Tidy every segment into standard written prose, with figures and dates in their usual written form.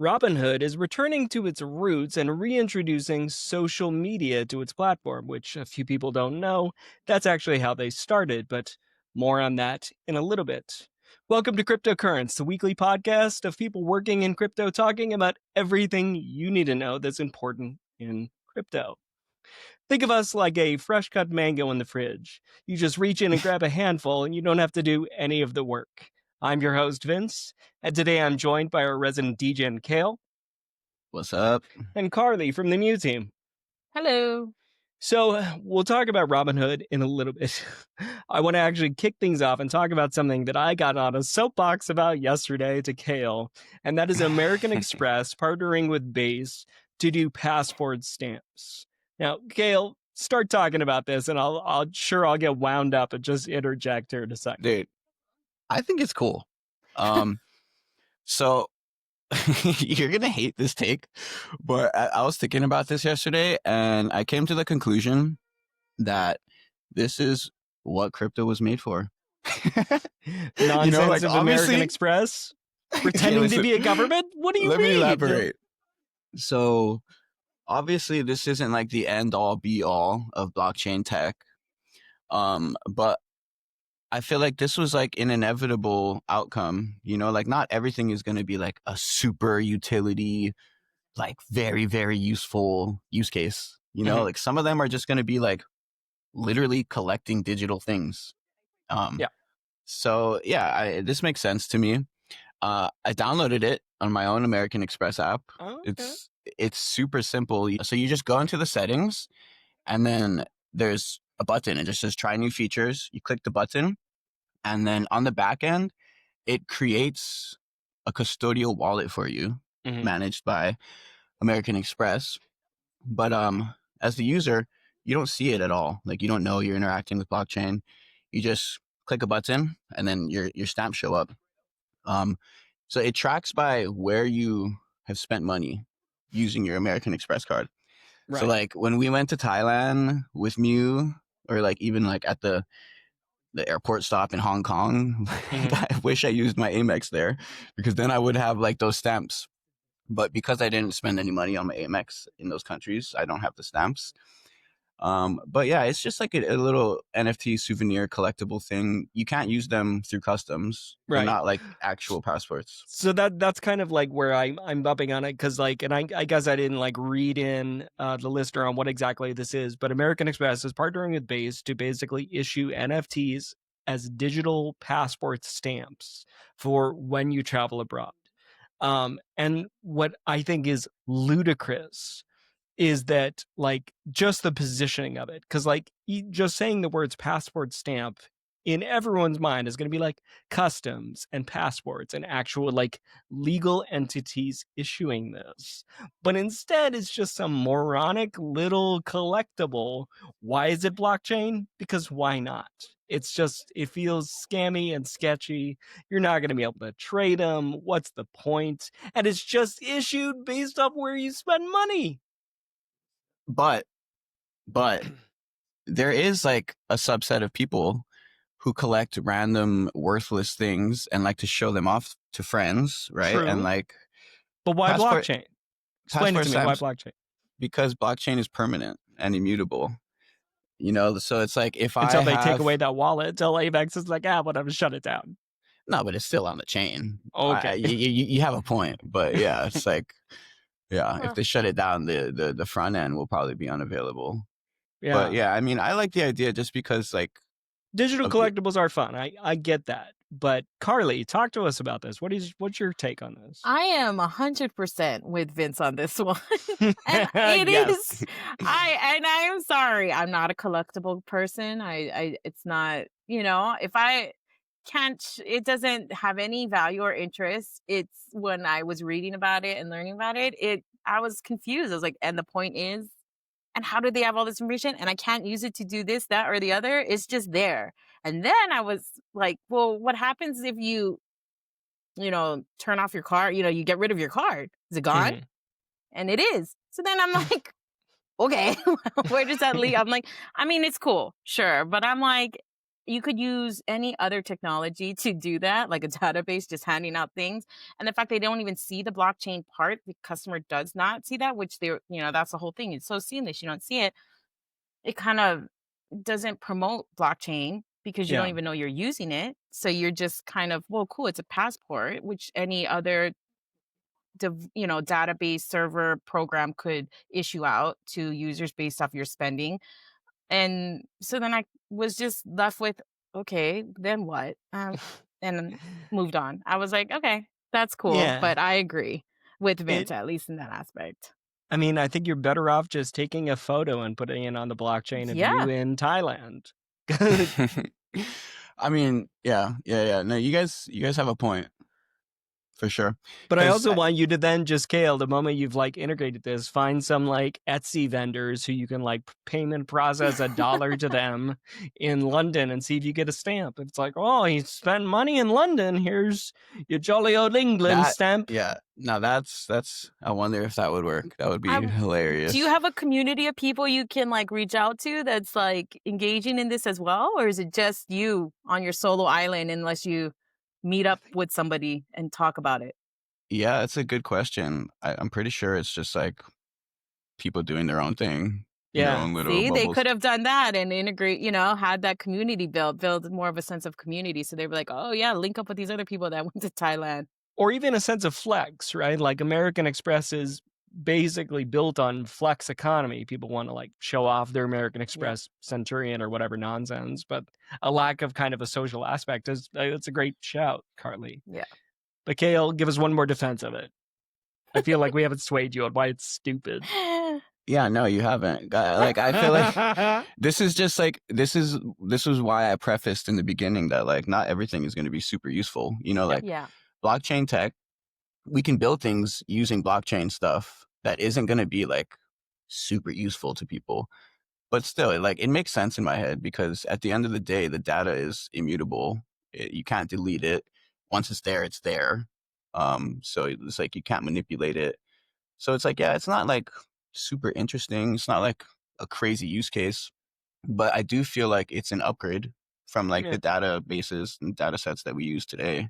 Robinhood is returning to its roots and reintroducing social media to its platform, which a few people don't know. That's actually how they started, but more on that in a little bit. Welcome to Cryptocurrents, the weekly podcast of people working in crypto talking about everything you need to know that's important in crypto. Think of us like a fresh cut mango in the fridge. You just reach in and grab a handful, and you don't have to do any of the work. I'm your host, Vince, and today I'm joined by our resident degen, Kale, What's up? and Carly from the Mew team. Hello. So, we'll talk about Robinhood in a little bit. I want to actually kick things off and talk about something that I got on a soapbox about yesterday to Kale, and that is American Express partnering with Base to do passport stamps. Now, Kale, start talking about this, and I'll get wound up and just interject here in a second. Dude, I think it's cool. So you're going to hate this take, but I was thinking about this yesterday and I came to the conclusion that this is what crypto was made for. Nonsense of American Express? Pretending to be a government? What do you mean? Let me elaborate. So obviously this isn't like the end all be all of blockchain tech. But I feel like this was like an inevitable outcome, like not everything is going to be like a super utility, like very, very useful use case, like some of them are just going to be like literally collecting digital things. So yeah, this makes sense to me. I downloaded it on my own American Express app. Oh, okay. It's super simple. So you just go into the settings and then there's a button. It just says try new features. You click the button and then on the back end, it creates a custodial wallet for you managed by American Express. But as the user, you don't see it at all. Like you don't know you're interacting with blockchain. You just click a button and then your stamps show up. So it tracks by where you have spent money using your American Express card. Right. So like when we went to Thailand with Mew, or like even like at the airport stop in Hong Kong, I wish I used my Amex there because then I would have like those stamps. But because I didn't spend any money on my Amex in those countries, I don't have the stamps. But yeah, it's just like a little NFT souvenir collectible thing. You can't use them through customs. Right. They're not like actual passports. So that's kind of like where I'm bumping on it because like, and I guess I didn't like read in the listener on what exactly this is, but American Express is partnering with Base to basically issue NFTs as digital passport stamps for when you travel abroad. And what I think is ludicrous is that like just the positioning of it, because like just saying the words passport stamp in everyone's mind is going to be like customs and passports and actual like legal entities issuing this, but instead it's just some moronic little collectible. Why is it blockchain? Because why not? It's just, it feels scammy and sketchy. You're not going to be able to trade them. What's the point? And it's just issued based off where you spend money. But there is like a subset of people who collect random worthless things and like to show them off to friends, right? True. And like, but why blockchain? Explain it to me. Why blockchain? Because blockchain is permanent and immutable. So it's like until they take away that wallet, until Amex is like, whatever, shut it down. No, but it's still on the chain. Okay, you have a point, but yeah, it's like, if they shut it down, the front end will probably be unavailable. Yeah, but yeah, I mean, I like the idea just because like digital collectibles are fun. I get that. But Carly, talk to us about this. What's your take on this? I am 100% with Vince on this one. And it is. I am sorry. I'm not a collectible person. It's not, if I can't, it doesn't have any value or interest. It's when I was reading about it and learning about it, I was confused. I was like, and the point is, and how did they have all this information? And I can't use it to do this, that, or the other. It's just there. And then I was like, well, what happens if you turn off your card? You get rid of your card. Is it gone? And it is. So then I'm like, okay, where does that lead? I'm like, I mean, it's cool, sure. But I'm like, you could use any other technology to do that, like a database just handing out things. And the fact they don't even see the blockchain part, the customer does not see that, which they're, that's the whole thing. It's so seamless. You don't see it. It kind of doesn't promote blockchain because you don't Yeah. even know you're using it. So you're just kind of, well, cool. It's a passport, which any other database server program could issue out to users based off your spending. And so then I was just left with, okay, then what? And moved on. I was like, okay, that's cool. Yeah. But I agree with It Vince, at least in that aspect. I mean, I think you're better off just taking a photo and putting it on the blockchain of you Yeah. in Thailand. I mean, yeah. No, you guys have a point for sure. But I 'Cause also want you to then just, Kale, the moment you've like integrated this, find some like Etsy vendors who you can like payment process $1 to them in London and see if you get a stamp. It's like, oh, he spent money in London. Here's your jolly old England that, stamp. yeah. No, that's. I wonder if that would work. That would be I hilarious. Do you have a community of people you can like reach out to that's like engaging in this as well? Or is it just you on your solo island unless you meet up with somebody and talk about it? Yeah, it's a good question. I'm pretty sure it's just like people doing their own thing in their Yeah. own little See, they bubbles. could have done that and integrate, had that community build more of a sense of community. So they were like, oh yeah, link up with these other people that went to Thailand. Or even a sense of flex, right? Like American Express is basically built on flex economy. People want to like show off their American Express Centurion or whatever nonsense, but a lack of kind of a social aspect is it's a great shout, Carly. Yeah. But Kale, give us one more defense of it. I feel like we haven't swayed you on why it's stupid. Yeah, no, you haven't. Like, I feel like this is just like this was why I prefaced in the beginning that like not everything is going to be super useful. Like Yeah. blockchain tech, we can build things using blockchain stuff that isn't going to be like super useful to people. But still, it makes sense in my head because at the end of the day, the data is immutable. You can't delete it. Once it's there, it's there. So it's like you can't manipulate it. So it's like, yeah, it's not like super interesting. It's not like a crazy use case, but I do feel like it's an upgrade from like Yeah. the databases and data sets that we use today.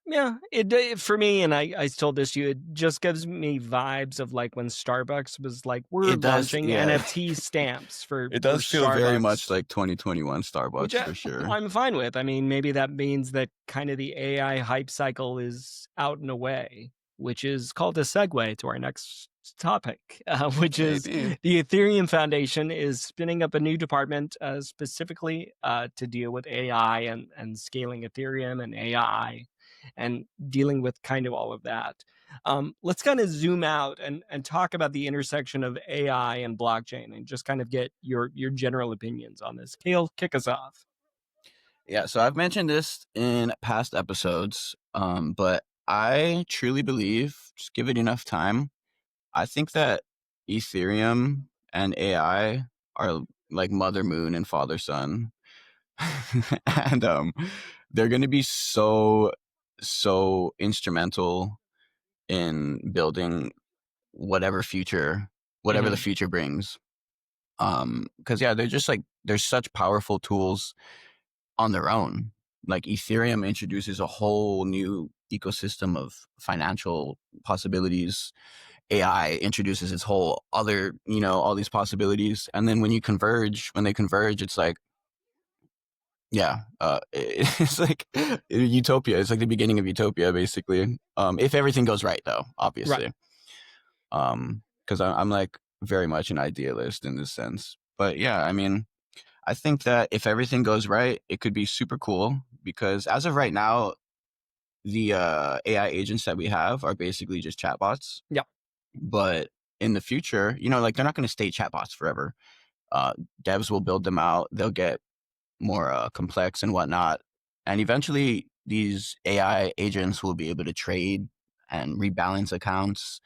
Yeah, it for me, and I told this to you, it just gives me vibes of like when Starbucks was like, we're It does, launching yeah. NFT stamps for It does for feel very Starbucks. much like 2021 Starbucks Which for sure. I'm fine with. I mean, maybe that means that kind of the AI hype cycle is out and away, which is called a segue to our next topic, which is Maybe. the Ethereum Foundation is spinning up a new department specifically to deal with AI and scaling Ethereum and AI and dealing with kind of all of that. Let's kind of zoom out and talk about the intersection of AI and blockchain and just kind of get your general opinions on this. Kale, kick us off. Yeah, so I've mentioned this in past episodes, but I truly believe, just give it enough time, I think that Ethereum and AI are like mother moon and father sun. And they're going to be so instrumental in building whatever the future brings. Because yeah, they're such powerful tools on their own. Like Ethereum introduces a whole new ecosystem of financial possibilities. AI introduces its whole other, all these possibilities. And then when they converge, it's like, yeah, it's like utopia. It's like the beginning of utopia, basically. If everything goes right, though, obviously. Because I'm like very much an idealist in this sense. But yeah, I mean, I think that if everything goes right, it could be super cool because as of right now, the AI agents that we have are basically just chatbots. Yeah. But in the future, like they're not going to stay chatbots forever. Devs will build them out. They'll get more complex and whatnot. And eventually these AI agents will be able to trade and rebalance accounts,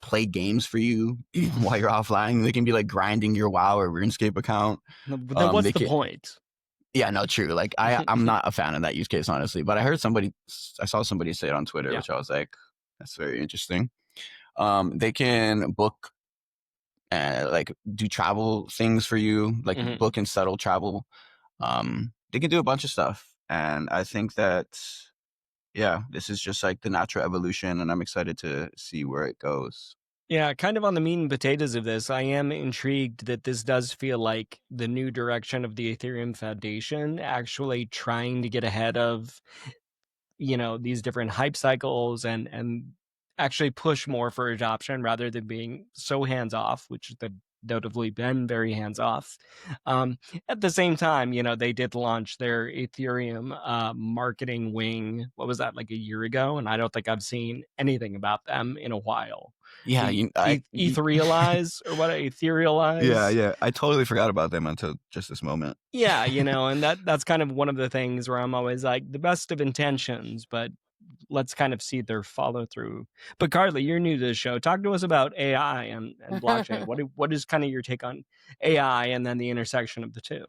play games for you while you're offline. They can be like grinding your WoW or RuneScape account. But then what's the point? Yeah, no, true. Like I'm not a fan of that use case, honestly. But I saw somebody say it on Twitter, which I was like, that's very interesting. They can book like do travel things for you, like book and settle travel. They can do a bunch of stuff. And I think that, yeah, this is just like the natural evolution, and I'm excited to see where it goes. Yeah, kind of on the meat and potatoes of this, I am intrigued that this does feel like the new direction of the Ethereum Foundation, actually trying to get ahead of, these different hype cycles and actually push more for adoption rather than being so hands off, which they've notably been very hands off. At the same time, they did launch their Ethereum marketing wing. What was that, like a year ago? And I don't think I've seen anything about them in a while. Yeah, Etherealize or what? Etherealize? Yeah. I totally forgot about them until just this moment. Yeah, and that's kind of one of the things where I'm always like, the best of intentions, but let's kind of see their follow through. But Carly, you're new to the show. Talk to us about AI and blockchain. What is kind of your take on AI and then the intersection of the two?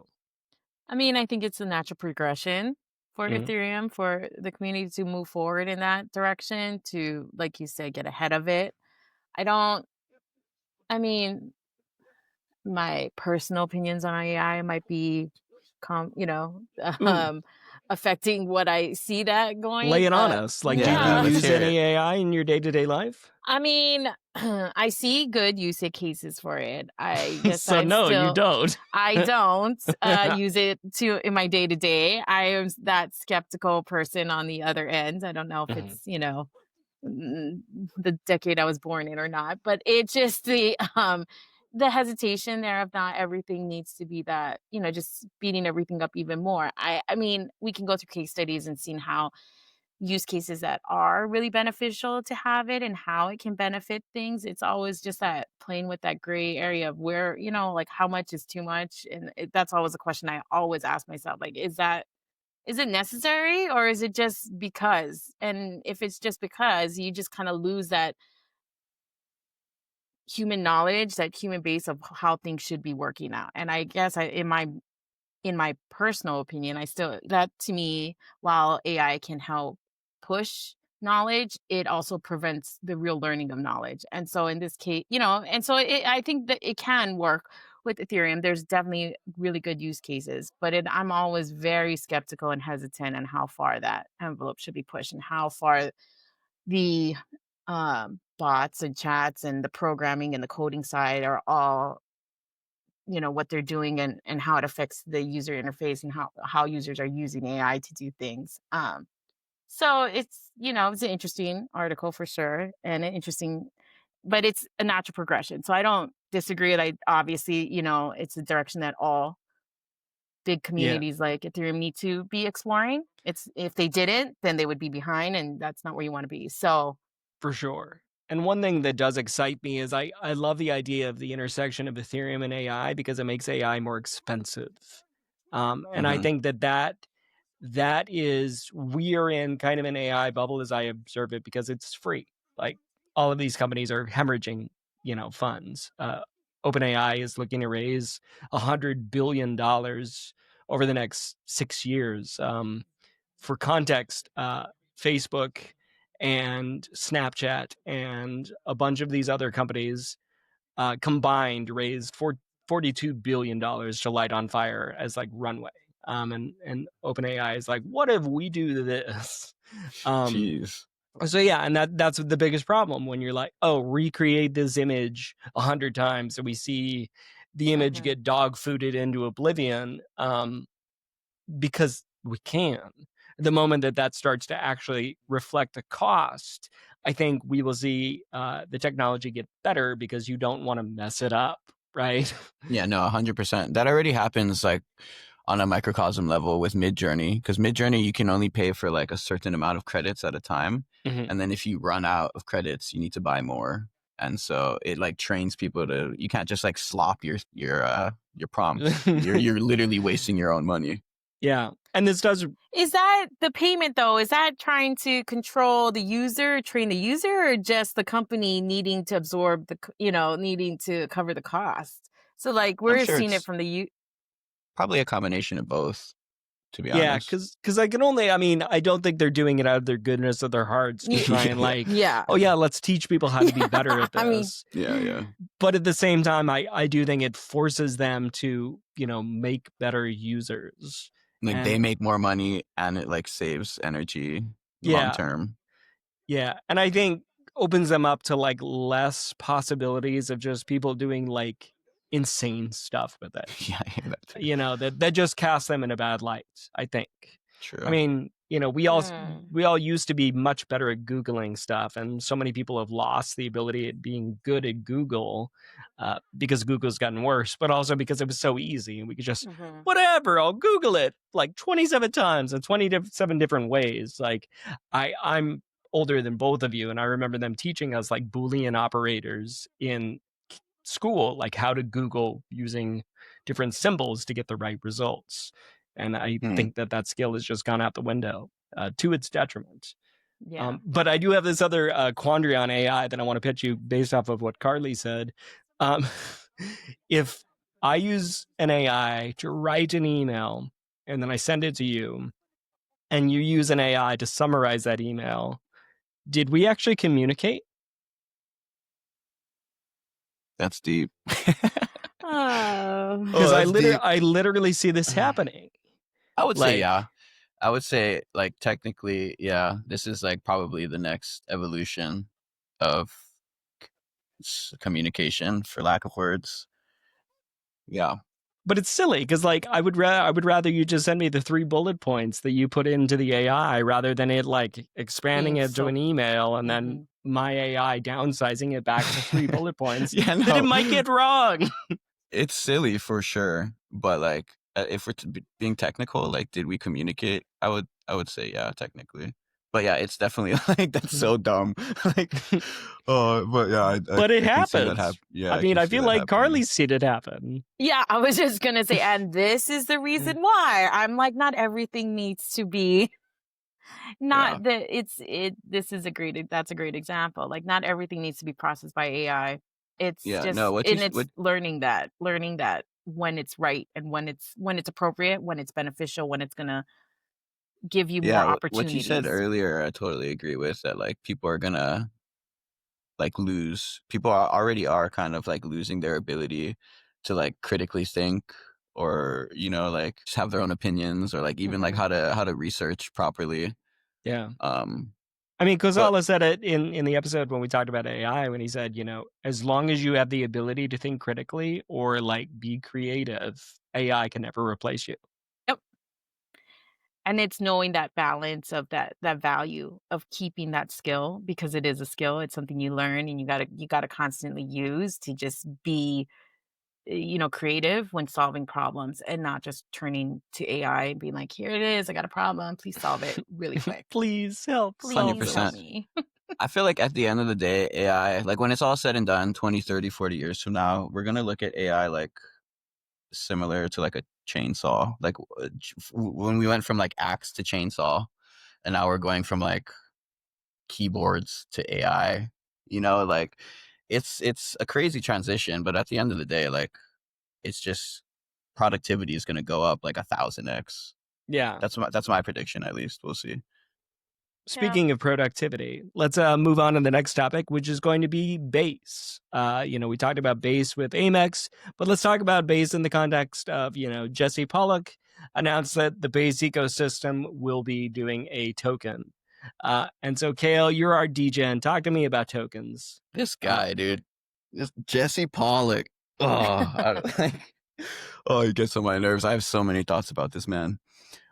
I mean, I think it's a natural progression for Ethereum, for the community to move forward in that direction, to, like you said, get ahead of it. I mean, my personal opinions on AI might be, Ooh, affecting what I see that lay going. it on us. Like, Yeah. do you let's use hear any it. AI in your day-to-day life? I mean, I see good use cases for it. I guess So no, you don't. I don't use it in my day to day. I am that skeptical person on the other end. I don't know if Mhm. it's, the decade I was born in or not, but it's just the hesitation there of not everything needs to be that, just speeding everything up even more. I mean, we can go through case studies and seeing how use cases that are really beneficial to have it and how it can benefit things. It's always just that playing with that gray area of where, like how much is too much. And that's always a question I always ask myself. Like, is it necessary, or is it just because? And if it's just because, you just kind of lose that human knowledge, that human base of how things should be working out. And I guess in my personal opinion, I still, that to me, while AI can help push knowledge, it also prevents the real learning of knowledge. And so in this case, and so I think that it can work with Ethereum. There's definitely really good use cases, but I'm always very skeptical and hesitant on how far that envelope should be pushed and how far the bots and chats and the programming and the coding side are all, what they're doing, and how it affects the user interface and how users are using AI to do things. So it's an interesting article for sure, and an interesting, but it's a natural progression. So I don't disagree. Obviously, it's a direction that all big Yeah. communities like Ethereum need to be exploring. It's, if they didn't, then they would be behind, and that's not where you want to be. So For sure. And one thing that does excite me is I love the idea of the intersection of Ethereum and AI because it makes AI more expensive. And I Mhm. think that is, we are in kind of an AI bubble as I observe it because it's free. Like, all of these companies are hemorrhaging, funds. OpenAI is looking to raise $100 billion over the next 6 years. For context, Facebook and Snapchat and a bunch of these other companies combined raised $42 billion to light on fire as like runway. And OpenAI is like, what if we do this? Jeez. So yeah, and that's the biggest problem when you're like, oh, recreate this image 100 times, so we see the image get dog fooded into oblivion, because we can. The moment that starts to actually reflect the cost, I think we will see the technology get better because you don't want to mess it up, right? Yeah, no, 100%. That already happens like on a microcosm level with Midjourney, because Midjourney you can only pay for like a certain amount of credits at a time, and then if you run out of credits, you need to buy more. And so it like trains people to, you can't just like slop your prompts. You're literally wasting your own money. Yeah, and this does. is that the payment though? Is that trying to control the user, train the user, or just the company needing to absorb needing to cover the cost? So like I'm we're sure seeing it it's from the probably a combination of both, to be Yeah, honest. because I can only, I mean, I don't think they're doing it out of their goodness of their hearts to try and like, yeah. oh yeah, let's teach people how to be better at I mean, this. Yeah. But at the same time, I do think it forces them to make better users. Like And they make more money and it like saves energy long yeah, term. yeah. And I think opens them up to like less possibilities of just people doing like insane stuff with it. Yeah, I hear that too. That just casts them in a bad light, I think. True. I mean, we all used to be much better at Googling stuff, and so many people have lost the ability at being good at Google because Google's gotten worse, but also because it was so easy and we could just, whatever, I'll Google it like 27 times in 27 different ways. Like I'm older than both of you, and I remember them teaching us like Boolean operators in school, like how to Google using different symbols to get the right results. And I think that skill has just gone out the window to its detriment. Yeah. But I do have this other quandary on AI that I want to pitch you based off of what Carly said. If I use an AI to write an email and then I send it to you, and you use an AI to summarize that email, did we actually communicate? That's deep. Oh. Because that's deep. I literally see this happening. I would say Like, yeah. I would say like technically, yeah, this is like probably the next evolution of communication, for lack of words. Yeah. but it's silly because like I would rather you just send me the 3 bullet points that you put into the AI rather than it like expanding Being it to an email and then my AI downsizing it back to 3 bullet points Yeah, that it no. might get wrong. It's silly for sure, but like if we're being technical, like did we communicate? I would say yeah, technically. But yeah, it's definitely like that's so dumb. Like, but yeah, But it I can see that happens. happen. Yeah, I mean, can I see feel that like happening. Carly's seen it happen. Yeah, I was just gonna say, and this is the reason why I'm like, not everything needs to be. Not that this is that's a great example. Like, not everything needs to be processed by AI. It's Yeah, just, no, and it's learning that when it's right and when it's appropriate, when it's beneficial, when it's gonna give you more what you opportunities. said earlier, I totally agree with that. Like people are gonna like people already are kind of like losing their ability to like critically think, or like just have their own opinions, or like even like how to research properly. Yeah. I mean, Kozala said it in the episode when we talked about AI, when he said, as long as you have the ability to think critically or like be creative, AI can never replace you. Yep. And it's knowing that balance of that value of keeping that skill, because it is a skill. It's something you learn and you gotta constantly use to just be, creative when solving problems and not just turning to AI and being like, here it is, I got a problem, please solve it really quick. Please help. Please 100%. help me. I feel like at the end of the day, AI, like when it's all said and done 20, 30, 40 years from now, we're going to look at AI like similar to like a chainsaw. Like when we went from like axe to chainsaw, and now we're going from like keyboards to AI, like it's a crazy transition, but at the end of the day, like it's just productivity is going to go up like 1,000x. Yeah. That's my prediction, at least. We'll see. Speaking of productivity, let's move on to the next topic, which is going to be Base. We talked about Base with Amex, but let's talk about Base in the context of, Jesse Pollock announced that the Base ecosystem will be doing a token. And so, Kale, you're our degen. Talk to me about tokens. This guy, dude. This Jesse Pollock. Oh, he gets on my nerves. I have so many thoughts about this man.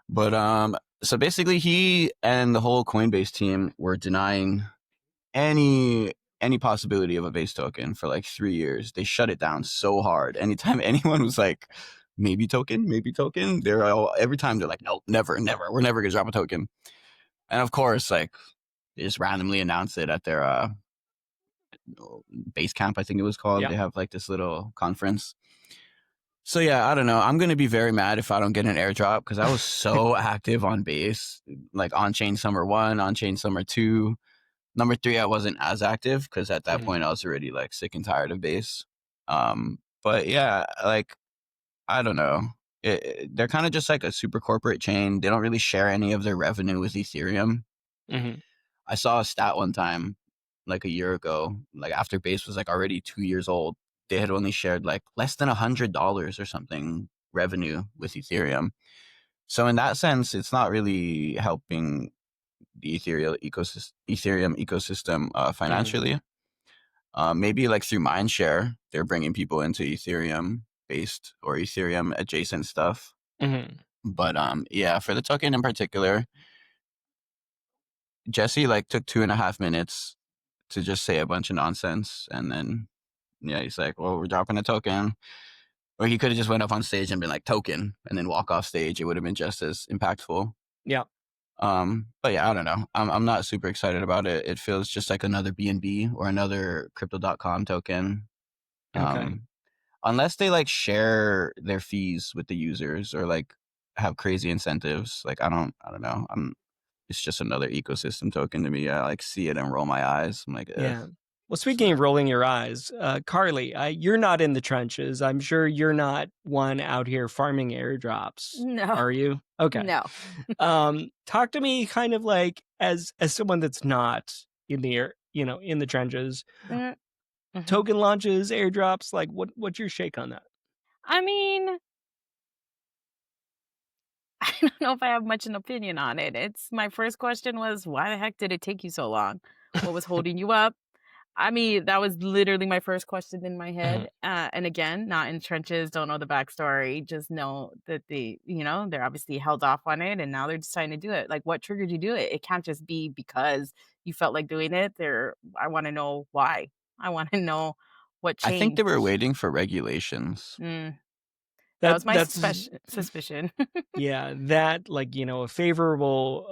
But so basically he and the whole Coinbase team were denying any possibility of a Base token for like 3 years. They shut it down so hard. Anytime anyone was like, maybe token, every time they're like, no, never, we're never gonna drop a token. And of course, like they just randomly announced it at their base camp, I think it was called. Yeah. They have like this little conference. So yeah, I don't know. I'm gonna be very mad if I don't get an airdrop, because I was so active on Base, like on Chain Summer 1, on Chain Summer 2. Number 3, I wasn't as active because at that point I was already like sick and tired of Base. But yeah, like I don't know. They're kind of just like a super corporate chain. They don't really share any of their revenue with Ethereum. I saw a stat one time, like a year ago, like after Base was like already 2 years old, they had only shared like less than $100 or something revenue with Ethereum. So in that sense, it's not really helping the Ethereum ecosystem financially. Maybe like through mindshare, they're bringing people into Ethereum based or Ethereum adjacent stuff. But yeah, for the token in particular, Jesse like took 2.5 minutes to just say a bunch of nonsense, and then yeah, he's like, "Well, we're dropping a token." Or he could have just went up on stage and been like, "Token," and then walk off stage. It would have been just as impactful. Yeah. But yeah, I don't know. I'm not super excited about it. It feels just like another BNB or another crypto.com token. Okay. Unless they like share their fees with the users or like have crazy incentives. Like I don't know. It's just another ecosystem token to me. I like see it and roll my eyes. I'm like, ugh. Yeah. Well, speaking of rolling your eyes, Carly, you're not in the trenches. I'm sure you're not one out here farming airdrops. No. Are you? Okay. No. Talk to me kind of like as someone that's not in the in the trenches. Token launches, airdrops, like what's your shake on that? I mean, I don't know if I have much an opinion on it. It's my first question was, why the heck did it take you so long? What was holding you up? I mean, that was literally my first question in my head. And again, not in trenches, don't know the backstory, just know that they're obviously held off on it and now they're deciding to do it. Like, what triggered you to do it? It can't just be because you felt like doing it. I want to know why. I want to know what changed. I think they were waiting for regulations. That was my suspicion. Yeah, that like, a favorable,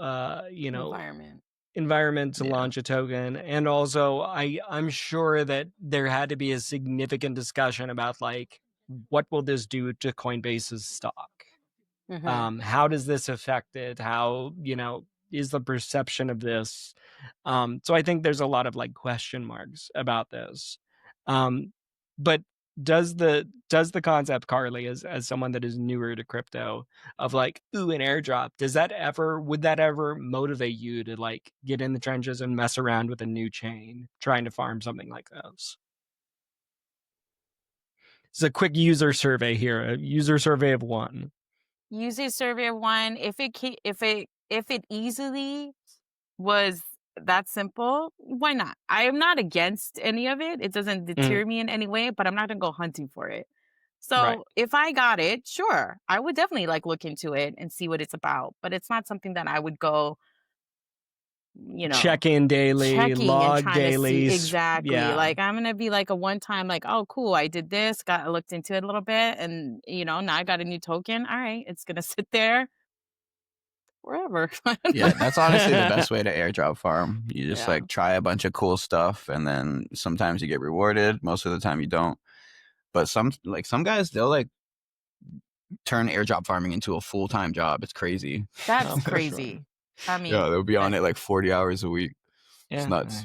environment to launch a token. And also I'm sure that there had to be a significant discussion about like, what will this do to Coinbase's stock? How does this affect it? How, is the perception of this? So I think there's a lot of like question marks about this. But does the concept, Carly, as someone that is newer to crypto, of like, ooh, an airdrop, would that ever motivate you to like get in the trenches and mess around with a new chain trying to farm something like this? It's a quick user survey here, a user survey of one. User survey of one. If it easily was that simple, why not? I am not against any of it. It doesn't deter me in any way, but I'm not gonna go hunting for it. So if I got it, sure, I would definitely like look into it and see what it's about. But it's not something that I would go, check in daily, log daily. Exactly. Yeah. Like I'm gonna be like a one time, like, oh cool, I did this, looked into it a little bit, and now I got a new token. All right, it's gonna sit there forever. Yeah, that's honestly the best way to airdrop farm. You just like try a bunch of cool stuff, and then sometimes you get rewarded. Most of the time you don't. But some guys, they'll like turn airdrop farming into a full-time job. It's crazy. That's crazy. Sure. I mean, yeah, they'll be on it like 40 hours a week. It's nuts.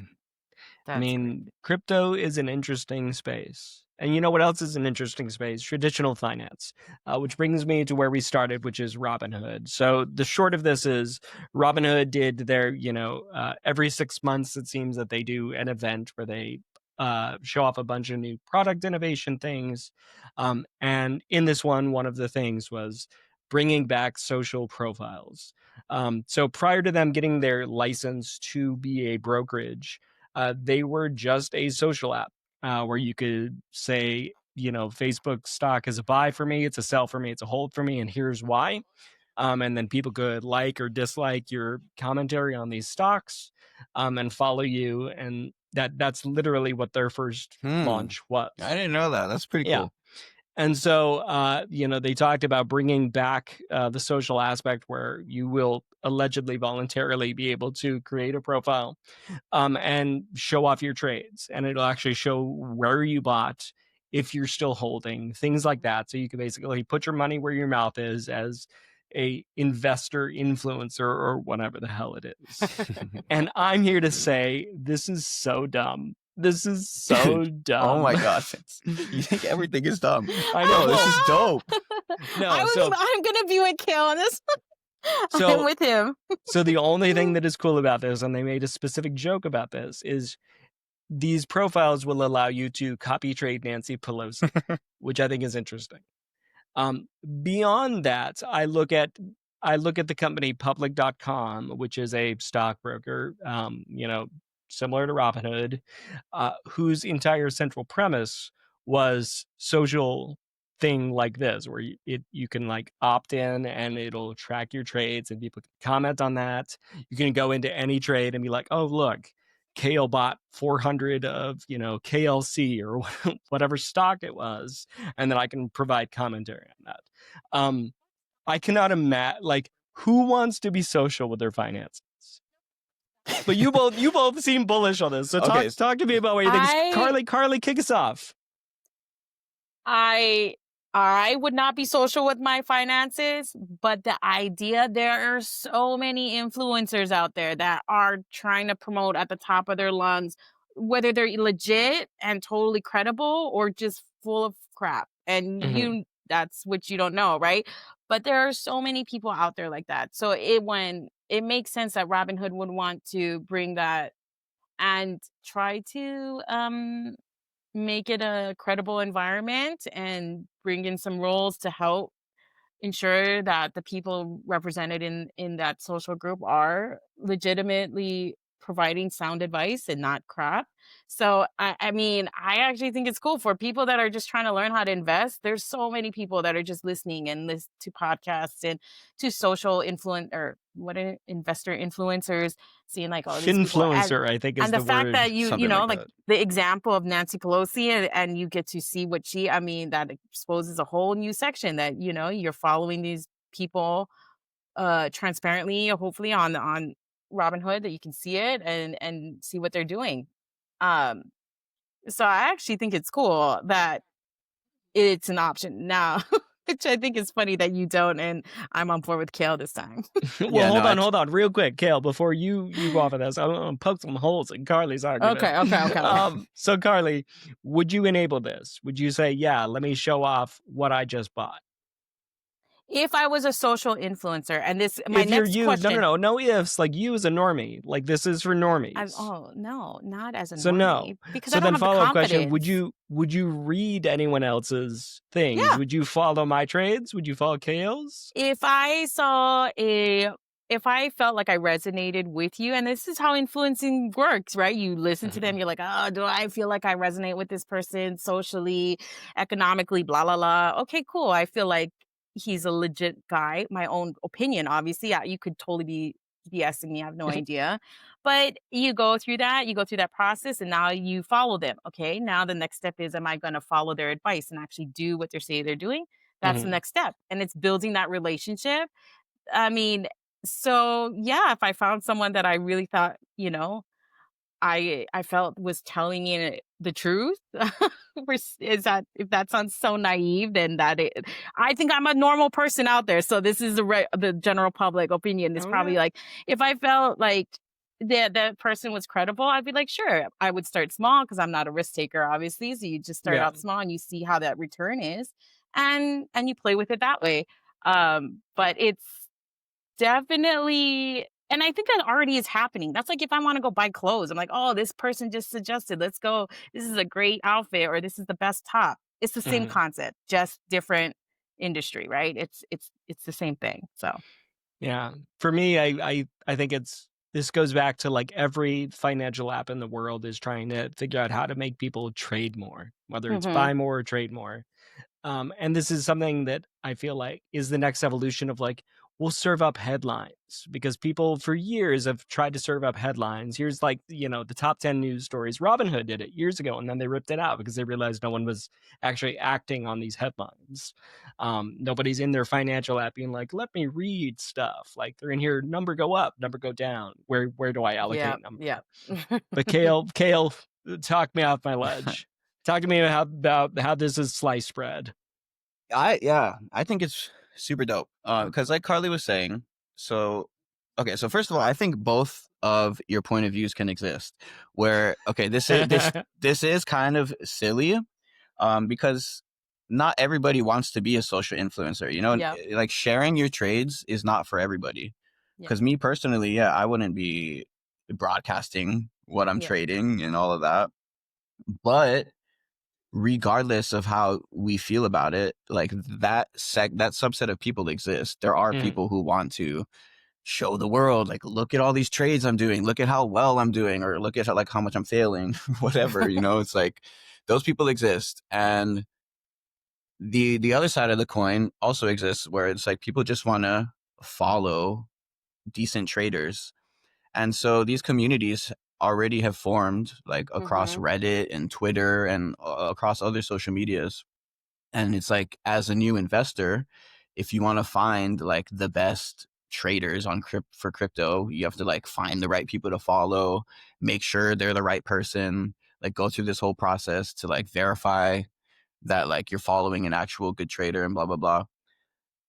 I mean, crypto is an interesting space. And you know what else is an interesting space? Traditional finance, which brings me to where we started, which is Robinhood. So the short of this is Robinhood did their, every 6 months, it seems that they do an event where they show off a bunch of new product innovation things. And in this one of the things was bringing back social profiles. So prior to them getting their license to be a brokerage, they were just a social app where you could say, Facebook stock is a buy for me, it's a sell for me, it's a hold for me, and here's why. And then people could like or dislike your commentary on these stocks and follow you. And that's literally what their first launch was. I didn't know that. That's pretty cool. And so, they talked about bringing back the social aspect where you will allegedly voluntarily be able to create a profile and show off your trades. And it'll actually show where you bought, if you're still holding, things like that. So you can basically put your money where your mouth is as a investor influencer or whatever the hell it is. And I'm here to say this is so dumb. This is so dumb. Oh my gosh. You think everything is dumb. I know. This is dope. No, I'm going to be with Kale on this. I'm with him. So the only thing that is cool about this, and they made a specific joke about this, is these profiles will allow you to copy trade Nancy Pelosi, which I think is interesting. Beyond that, I look at the company public.com, which is a stockbroker, similar to Robinhood, whose entire central premise was social thing like this, where you can like opt in and it'll track your trades and people can comment on that. You can go into any trade and be like, oh, look, Kale bought 400 of, KLC or whatever stock it was. And then I can provide commentary on that. I cannot imagine, like, who wants to be social with their finances? But you both seem bullish on this. So Okay. talk to me about what you think. Carly, kick us off. I would not be social with my finances, but the idea, there are so many influencers out there that are trying to promote at the top of their lungs, whether they're legit and totally credible or just full of crap. And that's what you don't know, right? But there are so many people out there like that. So when it makes sense that Robinhood would want to bring that and try to make it a credible environment and bring in some rules to help ensure that the people represented in that social group are legitimately providing sound advice and not crap. So I mean, I actually think it's cool for people that are just trying to learn how to invest. There's so many people that are just listening and listen to podcasts and to social influence or investor influencers, seeing like all these people. Influencer, I think is And the the fact word. that you Something know, like like that. the example of Nancy Pelosi and you get to see what I mean, that exposes a whole new section that, you're following these people transparently, hopefully on Robinhood, that you can see it and see what they're doing. Um, so I actually think it's cool that it's an option now, which I think is funny that you don't, and I'm on board with Kale this time. Well, Yeah, no, hold on, real quick, Kale, before you go off of this, I'm gonna poke some holes in Carly's argument. Okay. So Carly, would you enable this? Would you say, yeah, let me show off what I just bought? If I was a social influencer, and my If you're next you, question, no ifs, like you as a normie, like this is for normies. oh no, not as a So no. normie, because So I don't then have the follow-up question, confidence. would you read anyone else's things? Yeah. Would you follow my trades? Would you follow Kale's? If I felt like I resonated with you, and this is how influencing works, right? You listen to them, you're like, oh, do I feel like I resonate with this person socially, economically, blah, blah, blah. Okay, cool. I feel like he's a legit guy. My own opinion, obviously. You could totally be BSing me. I have no idea. But you go through that process, and now you follow them. Okay, now the next step is, am I going to follow their advice and actually do what they say they're doing? That's the next step. And it's building that relationship. I mean, so yeah, if I found someone that I really thought, I felt was telling me the truth, if that sounds so naive, then I think I'm a normal person out there. So this is the general public opinion. It's probably like, if I felt like that person was credible, I'd be like, sure, I would start small because I'm not a risk taker, obviously. So you just start out small and you see how that return is, and you play with it that way. But it's definitely, and I think that already is happening. That's like if I want to go buy clothes, I'm like, oh, this person just suggested, let's go. This is a great outfit, or this is the best top. It's the same concept, just different industry, right? It's the same thing. So yeah, for me, I think this goes back to like every financial app in the world is trying to figure out how to make people trade more, whether it's buy more or trade more. And this is something that I feel like is the next evolution of like, we'll serve up headlines, because people for years have tried to serve up headlines. Here's like, the top 10 news stories. Robinhood did it years ago, and then they ripped it out because they realized no one was actually acting on these headlines. Nobody's in their financial app being like, let me read stuff. Like they're in here, number go up, number go down. Where do I allocate number? Yeah. But Kale, talk me off my ledge. Talk to me about how this is sliced bread. I think it's super dope. Because like Carly was saying, so first of all, I think both of your point of views can exist. Where this is kind of silly, because not everybody wants to be a social influencer. Like sharing your trades is not for everybody. Because me personally, I wouldn't be broadcasting what I'm trading and all of that. But regardless of how we feel about it, like that subset of people exist. There are people who want to show the world, like, look at all these trades I'm doing, look at how well I'm doing, or look at how much I'm failing, whatever, it's like those people exist. And the other side of the coin also exists, where it's like people just want to follow decent traders. And so these communities already have formed, like, across Reddit and Twitter and across other social medias. And it's like, as a new investor, if you want to find like the best traders for crypto, you have to like find the right people to follow, make sure they're the right person, like go through this whole process to like verify that like you're following an actual good trader and blah, blah, blah.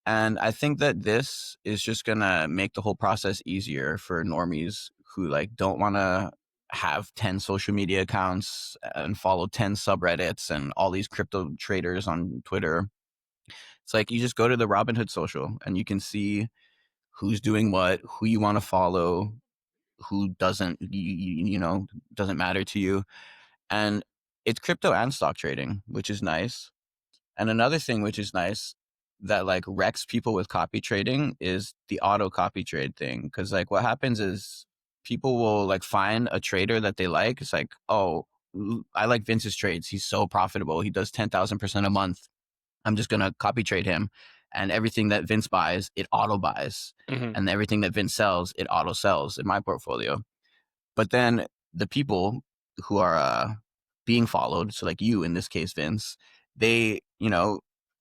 And I think that this is just going to make the whole process easier for normies who like don't want to have 10 social media accounts and follow 10 subreddits and all these crypto traders on Twitter. It's like you just go to the Robinhood social and you can see who's doing what, who you want to follow, who doesn't, doesn't matter to you. And it's crypto and stock trading, which is nice. And another thing which is nice that like wrecks people with copy trading is the auto copy trade thing. Because like what happens is people will like find a trader that they like. It's like, oh, I like Vince's trades. He's so profitable. He does 10,000% a month. I'm just going to copy trade him. And everything that Vince buys, it auto buys. And everything that Vince sells, it auto sells in my portfolio. But then the people who are being followed, so like you in this case, Vince, they,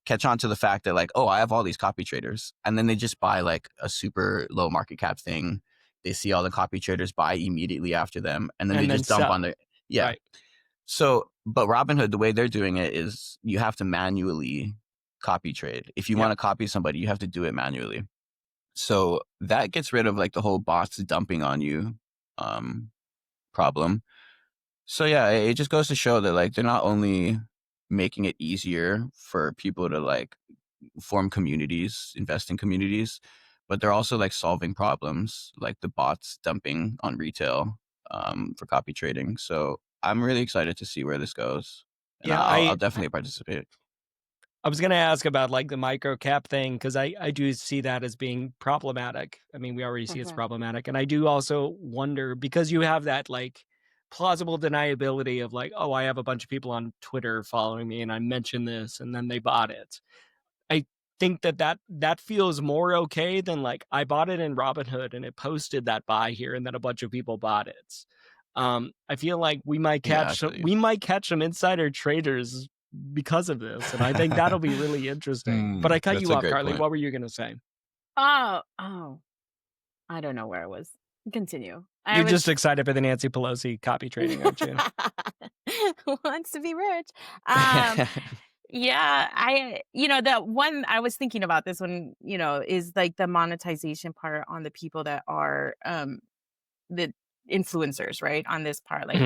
catch on to the fact that like, oh, I have all these copy traders. And then they just buy like a super low market cap thing. They see all the copy traders buy immediately after them. And then they just dump on their, yeah. Right. So, but Robinhood, the way they're doing it is you have to manually copy trade. If you want to copy somebody, you have to do it manually. So that gets rid of like the whole bots dumping on you problem. So yeah, it just goes to show that like they're not only making it easier for people to like form communities, invest in communities, but they're also like solving problems like the bots dumping on retail for copy trading. So I'm really excited to see where this goes. And Yeah, I'll definitely participate. I was going to ask about like the micro cap thing, because I do see that as being problematic. I mean, we already see it's problematic. And I do also wonder, because you have that like plausible deniability of like, oh, I have a bunch of people on Twitter following me and I mentioned this and then they bought it. I think that feels more okay than like I bought it in Robinhood and it posted that buy here and then a bunch of people bought it. I feel like we might catch some insider traders because of this, and I think that'll be really interesting. But I cut you off, Carly. What were you going to say? Oh, I don't know where I was. Continue. You're just excited for the Nancy Pelosi copy trading, aren't you? Wants to be rich. Yeah, the one I was thinking about this one, is like the monetization part on the people that are the influencers, right? On this part, like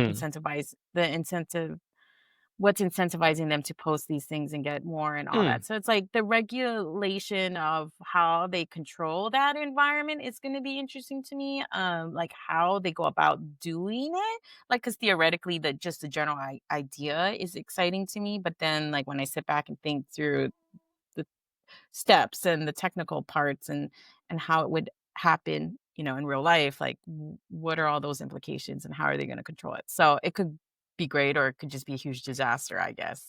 what's incentivizing them to post these things and get more and all that. So it's like the regulation of how they control that environment is going to be interesting to me. Like how they go about doing it, like, because theoretically just the general idea is exciting to me. But then like when I sit back and think through the steps and the technical parts and how it would happen, in real life, like what are all those implications and how are they going to control it? So it could be great or it could just be a huge disaster, I guess.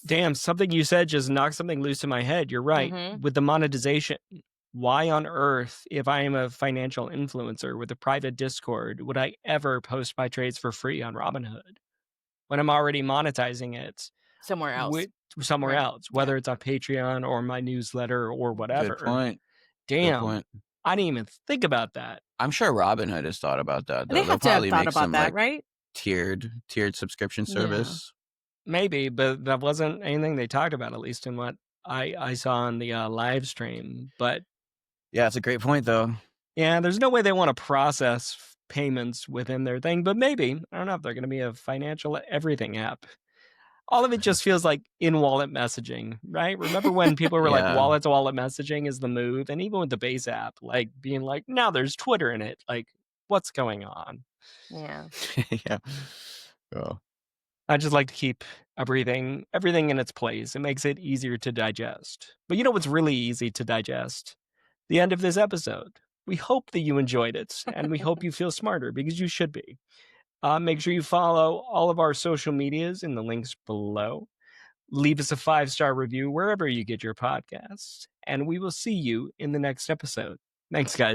Damn, something you said just knocked something loose in my head. You're right. With the monetization, why on earth, if I am a financial influencer with a private Discord, would I ever post my trades for free on Robinhood when I'm already monetizing it somewhere else? Somewhere else, whether it's on Patreon or my newsletter or whatever. Good point. Damn. Good point. I didn't even think about that. I'm sure Robinhood has thought about that. They have to have thought about that, right? Tiered subscription service. Maybe, but that wasn't anything they talked about, at least in what I saw on the live stream. But yeah, it's a great point, though. Yeah, there's no way they want to process payments within their thing, but maybe. I don't know if they're going to be a financial everything app. All of it just feels like in-wallet messaging, right? Remember when people were like, wallet-to-wallet messaging is the move? And even with the Base app, like being like, now there's Twitter in it. Like, what's going on? Yeah. Yeah. Oh. I just like to keep everything in its place. It makes it easier to digest. But you know what's really easy to digest? The end of this episode. We hope that you enjoyed it, and we hope you feel smarter, because you should be. Make sure you follow all of our social medias in the links below. Leave us a 5-star review wherever you get your podcasts, and we will see you in the next episode. Thanks, guys.